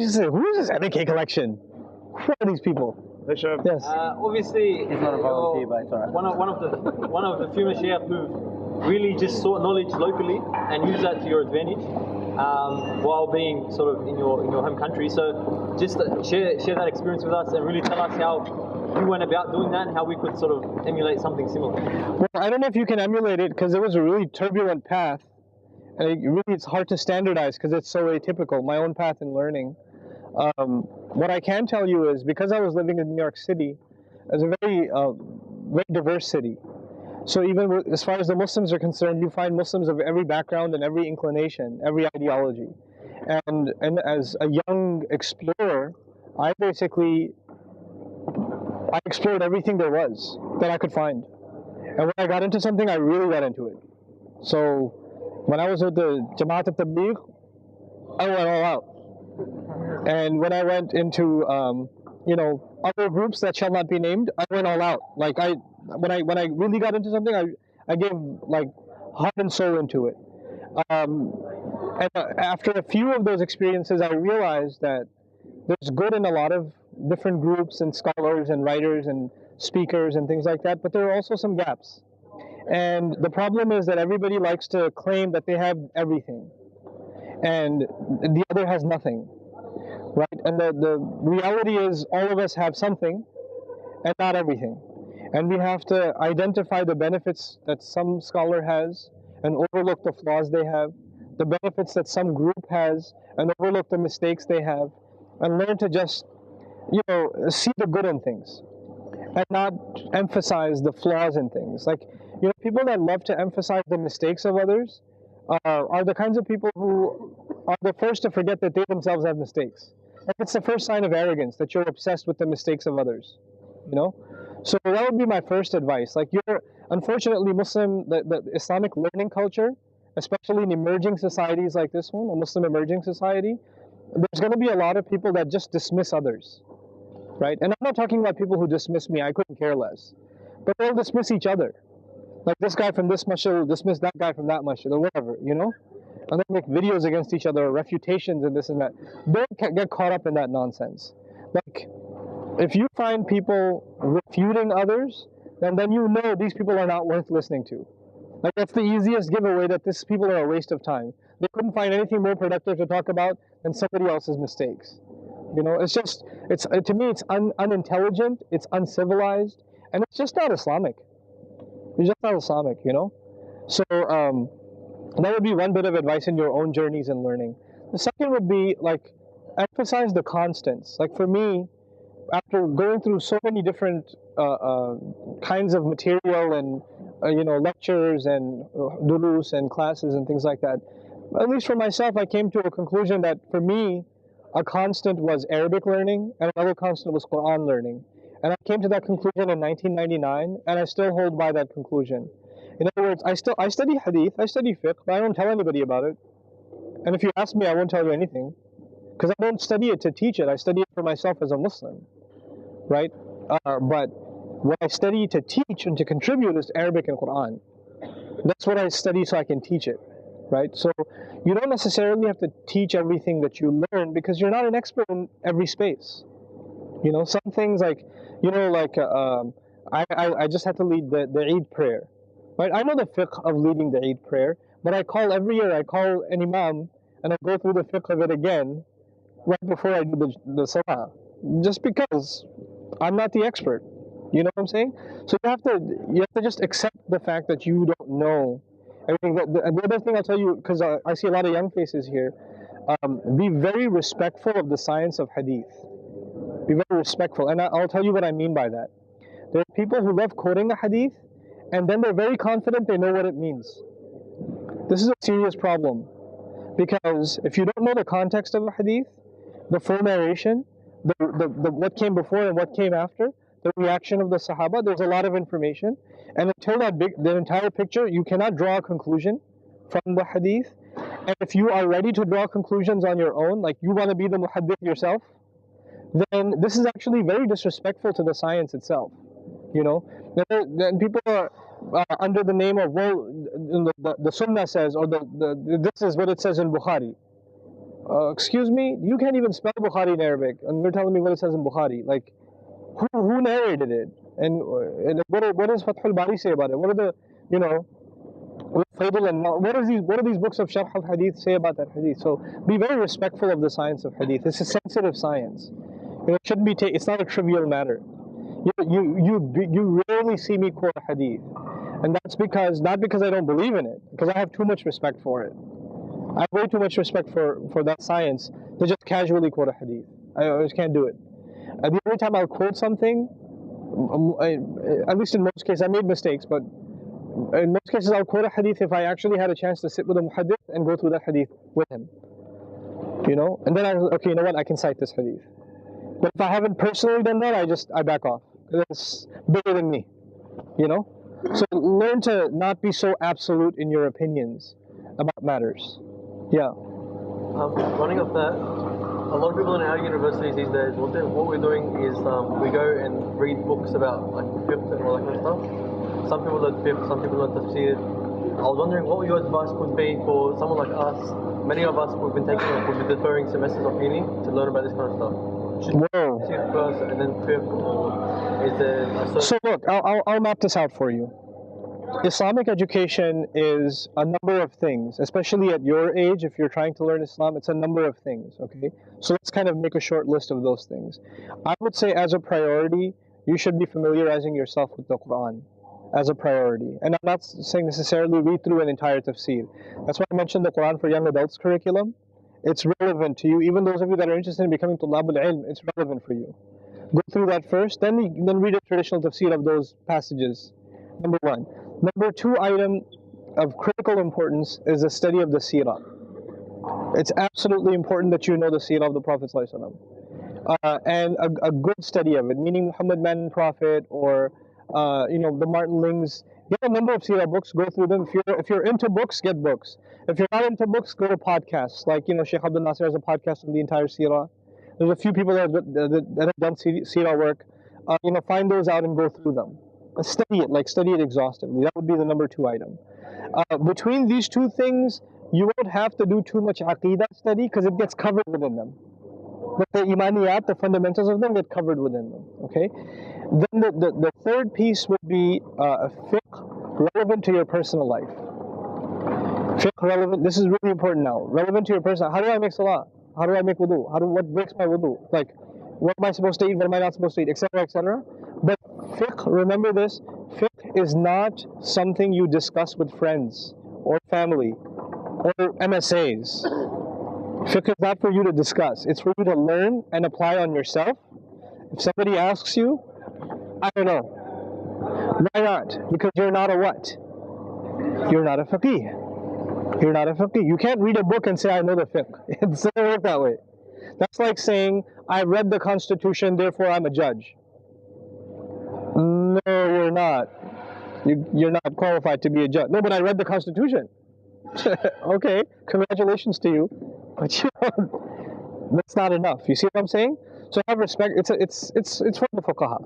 just say, who is this MK collection? Who are these people? Yes. Obviously, He's not a volunteer, but it's all right. one of the few Mashiach who've really just sought knowledge locally and use that to your advantage, while being sort of in your home country. So just share that experience with us and really tell us how you went about doing that and how we could sort of emulate something similar. Well, I don't know if you can emulate it because it was a really turbulent path. And it's hard to standardize because it's so atypical, my own path in learning. What I can tell you is, because I was living in New York City, it's a very diverse city. So even as far as the Muslims are concerned, you find Muslims of every background and every inclination, every ideology. And as a young explorer, I explored everything there was that I could find. And when I got into something, I really got into it. So when I was with the Jamaat al-Tabligh, I went all out. And when I went into other groups that shall not be named, I went all out. Like when I really got into something, I gave like heart and soul into it. And after a few of those experiences, I realized that there's good in a lot of different groups and scholars and writers and speakers and things like that, but there are also some gaps. And the problem is that everybody likes to claim that they have everything, and the other has nothing, right? And the reality is all of us have something and not everything. And we have to identify the benefits that some scholar has and overlook the flaws they have, the benefits that some group has and overlook the mistakes they have, and learn to just, see the good in things and not emphasize the flaws in things. Like, people that love to emphasize the mistakes of others are the kinds of people who are the first to forget that they themselves have mistakes. Like, it's the first sign of arrogance that you're obsessed with the mistakes of others, So that would be my first advice. Like, unfortunately, the Islamic learning culture, especially in emerging societies like this one, a Muslim emerging society, there's going to be a lot of people that just dismiss others, right? And I'm not talking about people who dismiss me, I couldn't care less. But they'll dismiss each other. Like, this guy from this masjid will dismiss that guy from that masjid, or whatever, And they make videos against each other, or refutations and this and that. Don't get caught up in that nonsense. Like, if you find people refuting others, then these people are not worth listening to. Like, that's the easiest giveaway that these people are a waste of time. They couldn't find anything more productive to talk about than somebody else's mistakes. To me, it's unintelligent, it's uncivilized, and it's just not Islamic. It's just not Islamic, So that would be one bit of advice in your own journeys in learning. The second would be, like, emphasize the constants. Like, for me, after going through so many different kinds of material and lectures and durus and classes and things like that, at least for myself, I came to a conclusion that for me, a constant was Arabic learning and another constant was Quran learning. And I came to that conclusion in 1999, and I still hold by that conclusion. In other words, I study hadith, I study fiqh, but I don't tell anybody about it. And if you ask me, I won't tell you anything, because I don't study it to teach it. I study it for myself as a Muslim, right? But what I study to teach and to contribute is Arabic and Quran. That's what I study so I can teach it, right? So you don't necessarily have to teach everything that you learn because you're not an expert in every space. Some things like, I just had to lead the Eid prayer, right? I know the fiqh of leading the Eid prayer, but every year I call an imam and I go through the fiqh of it again right before I do the salah, just because I'm not the expert. You know what I'm saying? So you have to just accept the fact that you don't know everything. The other thing I'll tell you, because I see a lot of young faces here, be very respectful of the science of hadith. Be very respectful, and I'll tell you what I mean by that. There are people who love quoting the hadith, and then they're very confident they know what it means. This is a serious problem, because if you don't know the context of a hadith, the full narration, the what came before and what came after, the reaction of the Sahaba, there's a lot of information, and until the entire picture, you cannot draw a conclusion from the hadith. And if you are ready to draw conclusions on your own, like you want to be the muhaddith yourself, then this is actually very disrespectful to the science itself. Then people are under the name of, well, the Sunnah says, or this is what it says in Bukhari. excuse me, you can't even spell Bukhari in Arabic, and you're telling me what it says in Bukhari. Like, who narrated it? And what does Fathul Bari say about it? What are the, you know, what do these books of Sharh of Hadith say about that Hadith? So be very respectful of the science of Hadith. It's a sensitive science. You know, it shouldn't be. It's not a trivial matter. You rarely see me quote a Hadith, and that's not because I don't believe in it, because I have too much respect for it. I have way too much respect for that science to just casually quote a Hadith. I just can't do it. The only time I'll quote something, at least in most cases, I made mistakes, but in most cases I'll quote a hadith if I actually had a chance to sit with a muhaddith and go through that hadith with him. You know? And then okay, you know what, I can cite this hadith. But if I haven't personally done that, I back off. It's bigger than me. You know? So learn to not be so absolute in your opinions about matters. Yeah. Running off that, a lot of people in our universities these days, what we're doing is we go and read books about like fiqh and all that kind of stuff. Some people learn fiqh, some people learn tafsir. I was wondering what your advice would be for someone like us. Many of us we've been deferring semesters of uni to learn about this kind of stuff. Should we tafsir first and then fiqh, or is there a certain... So look, I'll map this out for you. Islamic education is a number of things, especially at your age. If you're trying to learn Islam, it's a number of things, okay? So let's kind of make a short list of those things. I would say as a priority, you should be familiarizing yourself with the Quran as a priority. And I'm not saying necessarily read through an entire tafsir. That's why I mentioned the Quran for young adults curriculum. It's relevant to you. Even those of you that are interested in becoming Tulab al-Ilm, it's relevant for you. Go through that first, then read a traditional tafsir of those passages. Number one. Number two item of critical importance is the study of the seerah. It's absolutely important that you know the seerah of the Prophet ﷺ. And a good study of it, meaning Muhammad Man Prophet, or the Martin Lings. Get a number of seerah books, go through them. If you're into books, get books. If you're not into books, go to podcasts. Like, Sheikh Abdul Nasir has a podcast on the entire seerah. There's a few people that have done seerah work. Find those out and go through them. Study it exhaustively. That would be the number two item. Between these two things, you won't have to do too much aqeedah study because it gets covered within them. But the imaniyat, the fundamentals of them, get covered within them. Okay. Then the third piece would be a fiqh relevant to your personal life. Fiqh relevant. This is really important now. Relevant to your personal. How do I make salah? How do I make wudu? What breaks my wudu? Like, what am I supposed to eat? What am I not supposed to eat? Etc. Etc. But fiqh, remember this, fiqh is not something you discuss with friends or family or MSAs. Fiqh is not for you to discuss. It's for you to learn and apply on yourself. If somebody asks you, I don't know. Why not? Because you're not a what? You're not a faqih. You're not a faqih. You can't read a book and say, I know the fiqh. It doesn't work that way. That's like saying, I read the Constitution, therefore I'm a judge. No, you're not. You're not qualified to be a judge. No, but I read the Constitution. Okay, congratulations to you. But that's not enough. You see what I'm saying? So have respect. It's for the fuqaha.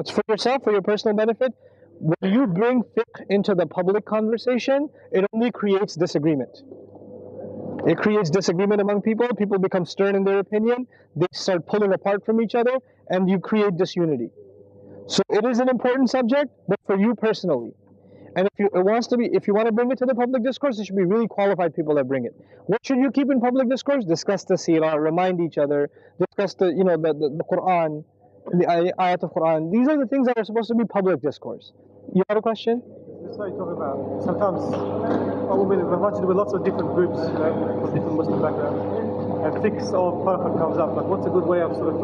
It's for yourself, for your personal benefit. When you bring fiqh into the public conversation, it only creates disagreement. It creates disagreement among people. People become stern in their opinion. They start pulling apart from each other, and you create disunity. So it is an important subject, but for you personally. And if you want to bring it to the public discourse, it should be really qualified people that bring it. What should you keep in public discourse? Discuss the seerah, remind each other, discuss the Quran, the ayat of Quran. These are the things that are supposed to be public discourse. You have a question? That's what you talk about. Sometimes we're watching with lots of different groups, from different Muslim backgrounds, and fiqh or parafat comes up. Like, what's a good way of sort of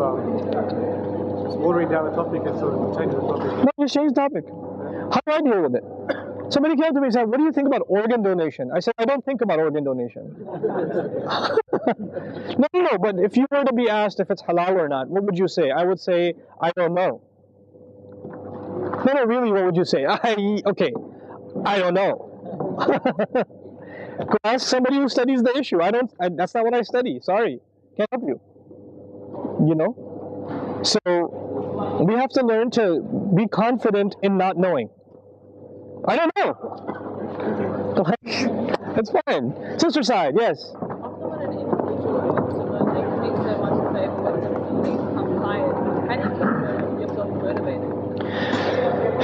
just watering down the topic and sort of changing the topic? No, just change the topic. How do I deal with it? Somebody came to me and said, what do you think about organ donation? I said, I don't think about organ donation. No, but if you were to be asked if it's halal or not, what would you say? I would say, I don't know. No, really, what would you say? I don't know. Go ask somebody who studies the issue. That's not what I study. Sorry. Can't help you. So, we have to learn to be confident in not knowing. I don't know. That's fine. Sister side, yes.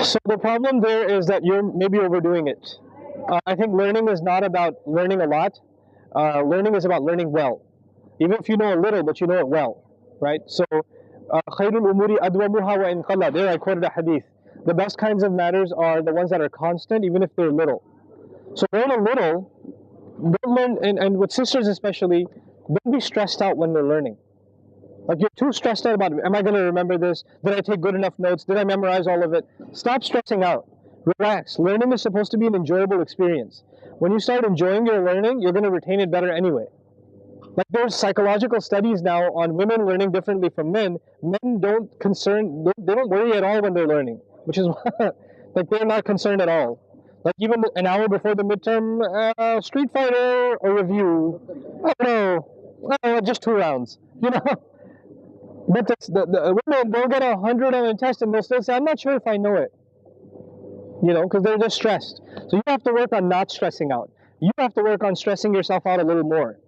So the problem there is that you're maybe overdoing it. I think learning is not about learning a lot. Learning is about learning well. Even if you know a little, but you know it well, right? So, خَيْرُ الْأُمُورِ أَدْوَمُهَا وَإِنْ قَلَّ. There I quoted a hadith. The best kinds of matters are the ones that are constant, even if they're little. So learn a little. Don't learn, and with sisters especially, don't be stressed out when they're learning. Like you're too stressed out about, am I going to remember this? Did I take good enough notes? Did I memorize all of it? Stop stressing out. Relax. Learning is supposed to be an enjoyable experience. When you start enjoying your learning, you're going to retain it better anyway. Like there's psychological studies now on women learning differently from men. Men they don't worry at all when they're learning, which is like they're not concerned at all. Like even an hour before the midterm, Street Fighter or review, I don't know, just 2 rounds, you know. But the women, they'll get 100 on a test and they'll still say, I'm not sure if I know it. You know, because they're just stressed. So you have to work on not stressing out. You have to work on stressing yourself out a little more.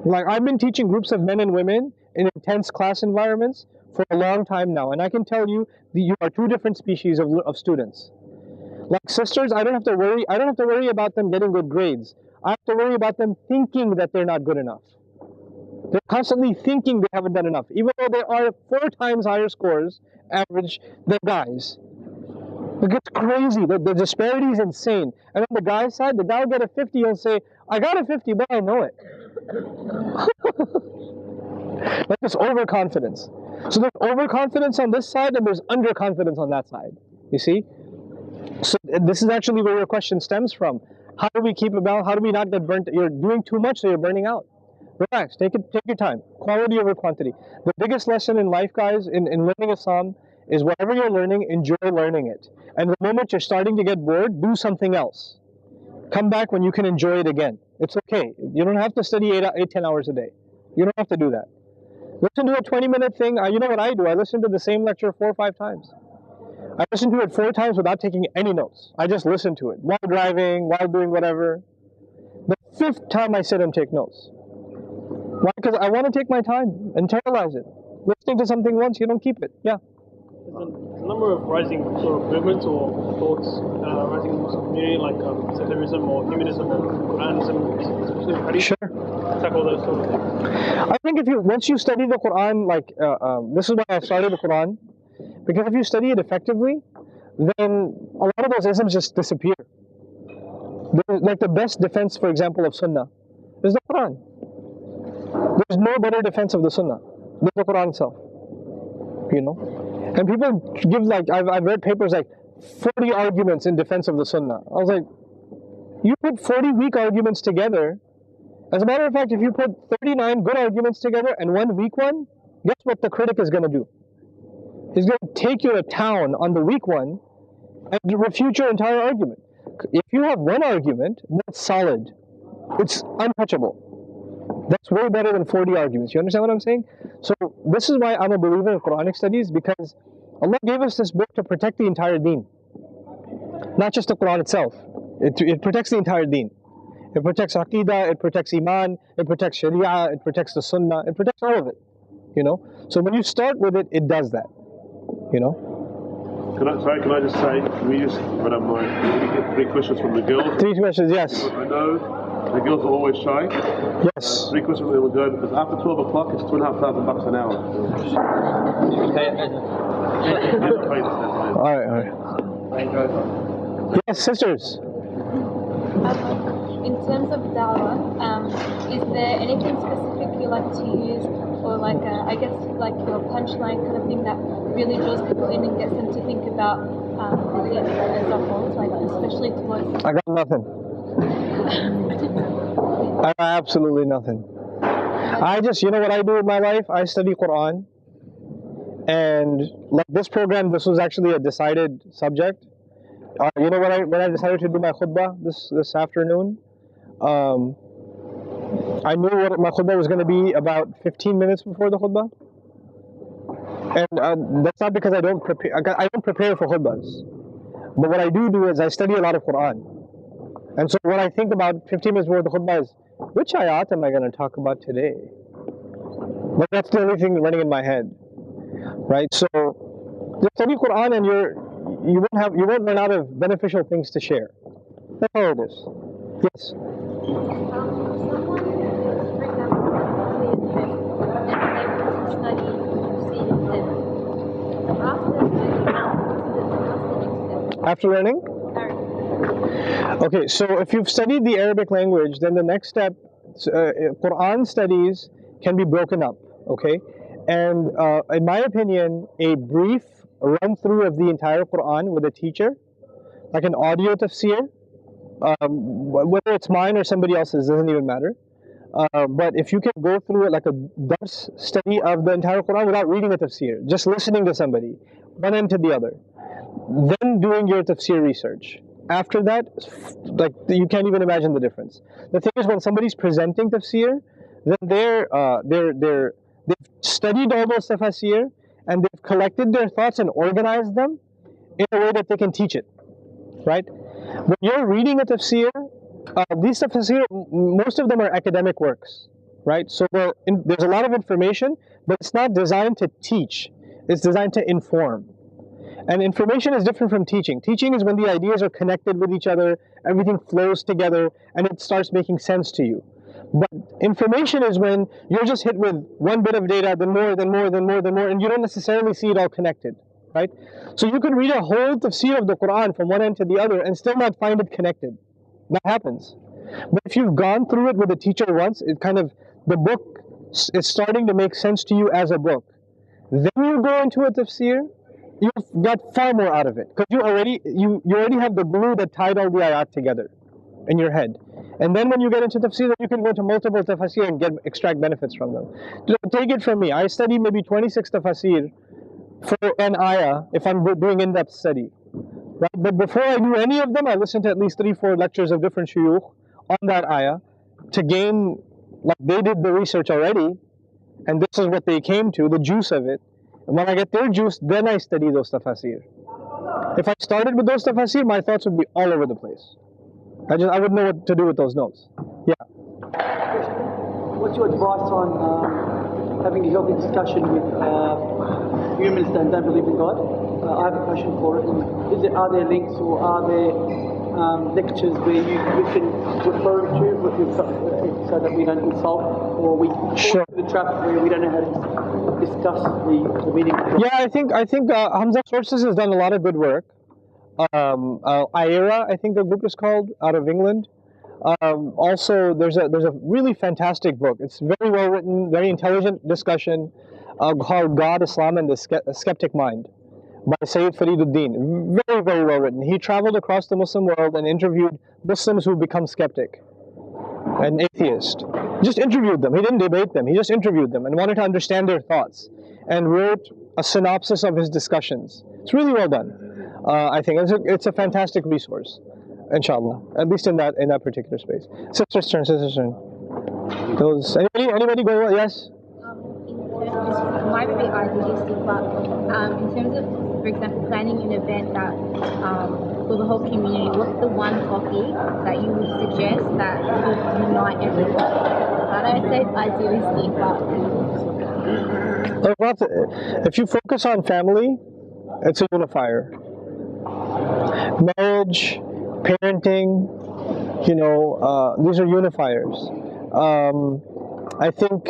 Like I've been teaching groups of men and women in intense class environments for a long time now. And I can tell you, you are 2 different species of students. Like sisters, I don't have to worry about them getting good grades. I have to worry about them thinking that they're not good enough. They're constantly thinking they haven't done enough, even though they are 4 times higher scores average than guys. It gets crazy. The disparity is insane. And on the guy's side, the guy will get a 50, he'll say, I got a 50, but I know it. Like this overconfidence. So there's overconfidence on this side and there's underconfidence on that side. You see? So this is actually where your question stems from. How do we keep a balance? How do we not get burnt? You're doing too much, so you're burning out. Relax, take your time. Quality over quantity. The biggest lesson in life, guys, in learning Islam, is whatever you're learning, enjoy learning it. And the moment you're starting to get bored, do something else. Come back when you can enjoy it again. It's okay. You don't have to study 10 hours a day. You don't have to do that. Listen to a 20-minute thing. You know what I do? I listen to the same lecture 4 or 5 times. I listen to it 4 times without taking any notes. I just listen to it while driving, while doing whatever. The 5th time I sit and take notes. Why? Because I want to take my time, internalize it. Listening to something once, you don't keep it. Yeah. There's a number of rising sort of movements or thoughts rising in the Muslim community, like secularism or humanism or Quranism, especially Hadith. Sure. Tackle those sort of things. I think once you study the Quran, like this is why I started the Quran, because if you study it effectively, then a lot of those isms just disappear. Like the best defense, for example, of Sunnah is the Quran. There's no better defense of the Sunnah than the Quran itself. You know? And people give like, I've read papers like 40 arguments in defense of the Sunnah. I was like, you put 40 weak arguments together. As a matter of fact, if you put 39 good arguments together and 1 weak one, guess what the critic is going to do? He's going to take you to town on the weak one and refute your entire argument. If you have 1 argument that's solid, it's untouchable. That's way better than 40 arguments. You understand what I'm saying? So this is why I'm a believer in Quranic studies, because Allah gave us this book to protect the entire deen. Not just the Quran itself. It protects the entire deen. It protects Aqidah, it protects Iman, it protects Sharia, it protects the Sunnah, it protects all of it. You know? So when you start with it, it does that. You know? Can I just say, can we just, if I don't mind, can we get 3 questions from the girls? 3 questions, yes. I know the girls are always shy. Yes. 3 questions they will go, because after 12 o'clock, it's $2,500 an hour. Alright. Yes, sisters. In terms of Dawah, is there anything specific you like to use, or like I guess like your punchline kind of thing that really draws people in and gets them to think about the deen as a whole, like especially towards? I got nothing. I got absolutely nothing. I just, you know what I do with my life? I study Quran, and like this program, this was actually a decided subject. You know when I decided to do my khutbah this afternoon, I knew what my khutbah was going to be about 15 minutes before the khutbah, and that's not because I don't prepare. I don't prepare for khutbahs, but what I do is I study a lot of Quran, and so what I think about 15 minutes before the khutbah is, which ayat am I going to talk about today? But that's the only thing running in my head, right? So just study Quran, and you won't run out of beneficial things to share. That's all it is. Yes. After learning? Okay, so if you've studied the Arabic language, then the next step, Quran studies can be broken up, okay? And in my opinion, a brief run through of the entire Quran with a teacher, like an audio tafsir, whether it's mine or somebody else's, doesn't even matter. But if you can go through it like a dars study of the entire Quran without reading a tafsir, just listening to somebody, one end to the other, then doing your tafsir research. After that, like you can't even imagine the difference. The thing is, when somebody's presenting tafsir, then they've studied all those tafsir and they've collected their thoughts and organized them in a way that they can teach it, right? When you're reading a tafsir, these tafsir, most of them are academic works, right? So there's a lot of information, but it's not designed to teach. It's designed to inform. And information is different from teaching. Teaching is when the ideas are connected with each other, everything flows together, and it starts making sense to you. But information is when you're just hit with one bit of data, then more, then more, then more, then more, and you don't necessarily see it all connected, right? So you can read a whole tafsir of the Quran from one end to the other and still not find it connected. That happens. But if you've gone through it with a teacher once, the book is starting to make sense to you as a book. Then you go into a tafsir, you've got far more out of it because you already have the glue that tied all the ayat together in your head. And then when you get into tafsir, you can go to multiple tafsir and extract benefits from them. Take it from me, I study maybe 26 tafsir for an ayah if I'm doing in-depth study. Right? But before I do any of them, I listen to at least 3-4 lectures of different shuyukh on that ayah to gain, like they did the research already, and this is what they came to, the juice of it. And when I get their juice, then I study those tafsir. If I started with those tafsir, my thoughts would be all over the place. I wouldn't know what to do with those notes. Yeah. What's your advice on having a healthy discussion with humans that don't believe in God? I have a question for it. Are there links or are there lectures where we can refer to so that we don't insult or we fall into the trap where we don't know how to discuss the meaning? Yeah, I think Hamza Sources has done a lot of good work. IERA, I think the group is called, out of England. Also, there's a really fantastic book. It's very well written, very intelligent discussion called God, Islam, and the Skeptic Mind by Sayyid Fariduddin. Very, very well written. He traveled across the Muslim world and interviewed Muslims who become skeptic and atheist. Just interviewed them. He didn't debate them. He just interviewed them and wanted to understand their thoughts and wrote a synopsis of his discussions. It's really well done. I think it's a fantastic resource, inshallah. At least in that particular space. Sister's turn. Anybody go? Yes. It might be idealistic, but in terms of, for example, planning an event that for the whole community, what's the one topic that you would suggest that would unite everyone? I don't say it's idealistic, but if you focus on family, it's a unifier. Marriage, parenting, these are unifiers. I think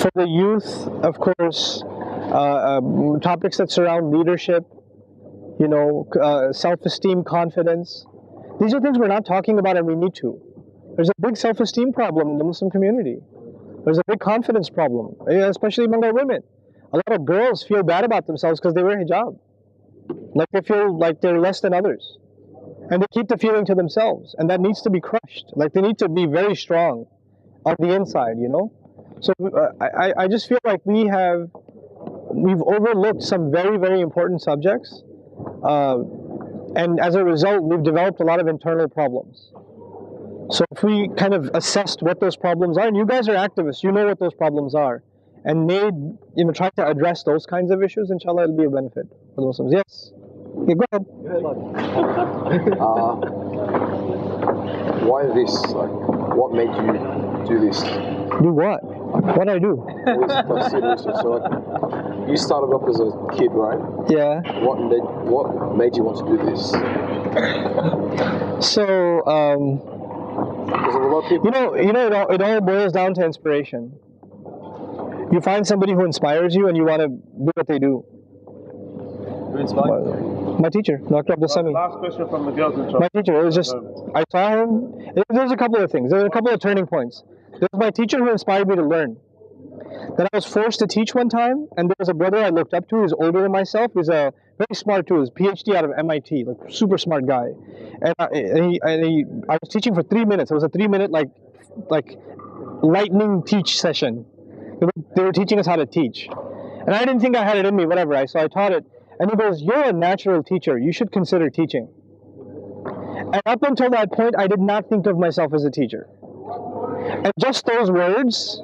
for the youth, of course, topics that surround leadership, self-esteem, confidence. These are things we're not talking about and we need to. There's a big self-esteem problem in the Muslim community. There's a big confidence problem, especially among our women. A lot of girls feel bad about themselves because they wear hijab. Like they feel like they're less than others. And they keep the feeling to themselves. And that needs to be crushed. Like they need to be very strong on the inside, So I just feel like we've overlooked some very, very important subjects. And as a result, we've developed a lot of internal problems. So if we kind of assessed what those problems are, and you guys are activists, you know what those problems are, and try to address those kinds of issues, inshallah, it'll be a benefit for the Muslims. Yes? Okay, go ahead. Why this? Like, what made you do this? Do what? What do I do? So you started off as a kid, right? Yeah. What made you want to do this? So, Because a lot of people. it all boils down to inspiration. You find somebody who inspires you, and you want to do what they do. Who inspired you? My teacher, Dr. Abdul Sami. Last question from the girls in My teacher. It was just, I saw him. There's a couple of things. There were a couple of turning points. There was my teacher who inspired me to learn. Then I was forced to teach one time, and there was a brother I looked up to who's older than myself. He's a very smart too. He's PhD out of MIT, like super smart guy. And I was teaching for 3 minutes. It was a 3-minute like lightning teach session. They were teaching us how to teach, and I didn't think I had it in me. Whatever. So I taught it, and he goes, "You're a natural teacher. You should consider teaching." And up until that point, I did not think of myself as a teacher. And just those words,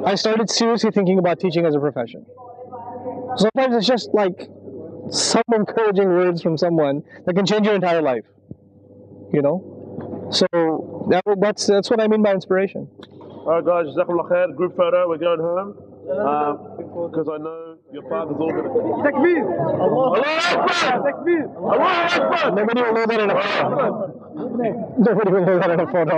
I started seriously thinking about teaching as a profession. Sometimes it's just like some encouraging words from someone that can change your entire life. So that's what I mean by inspiration. Alright guys, Jazakumullah khair, group photo, we're going home. Because I know your father's all going to... Takbir! Allah Akbar! Takbir! Allah Akbar! Nobody will know that in a photo. Nobody will know that in a photo.